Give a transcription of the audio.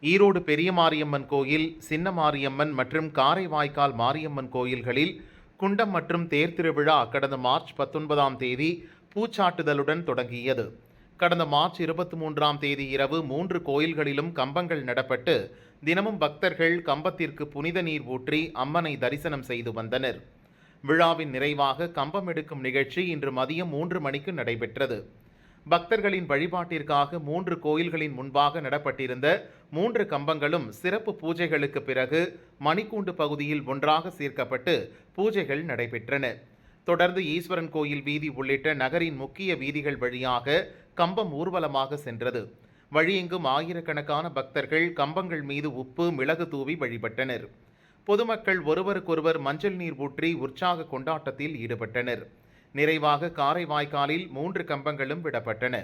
ஈரோடு பெரிய மாரியம்மன் கோயில், சின்ன மாரியம்மன் மற்றும் காரைவாய்க்கால் மாரியம்மன் கோயில்களில் குண்டம் மற்றும் தேர் திருவிழா கடந்த மார்ச் 19ஆம் தேதி பூச்சாட்டுதலுடன் தொடங்கியது. கடந்த மார்ச் 23ஆம் தேதி இரவு 3 கோயில்களிலும் கம்பங்கள் நடப்பட்டு தினமும் பக்தர்கள் கம்பத்திற்கு புனித நீர் ஊற்றி அம்மனை தரிசனம் செய்து வந்தனர். விழாவின் நிறைவாக கம்பம் எடுக்கும் நிகழ்ச்சி இன்று மதியம் 3 மணிக்கு நடைபெற்றது. பக்தர்களின் வழிபாட்டிற்காக 3 கோயில்களின் முன்பாக நடப்பட்டிருந்த 3 கம்பங்களும் சிறப்பு பூஜைகளுக்கு பிறகு மணிக்கூண்டு பகுதியில் ஒன்றாக சேர்க்கப்பட்டு பூஜைகள் நடைபெற்றன. தொடர்ந்து ஈஸ்வரன் கோயில் வீதி உள்ளிட்ட நகரின் முக்கிய வீதிகள் வழியாக கம்பம் ஊர்வலமாக சென்றது. வழியெங்கும் ஆயிரக்கணக்கான பக்தர்கள் கம்பங்கள் மீது உப்பு, மிளகு தூவி வழிபட்டனர். பொதுமக்கள் ஒருவருக்கொருவர் மஞ்சள் நீர் ஊற்றி உற்சாக கொண்டாட்டத்தில் ஈடுபட்டனர். நிறைவாக காரைவாய்க்காலில் 3 கம்பங்களும் விடப்பட்டன.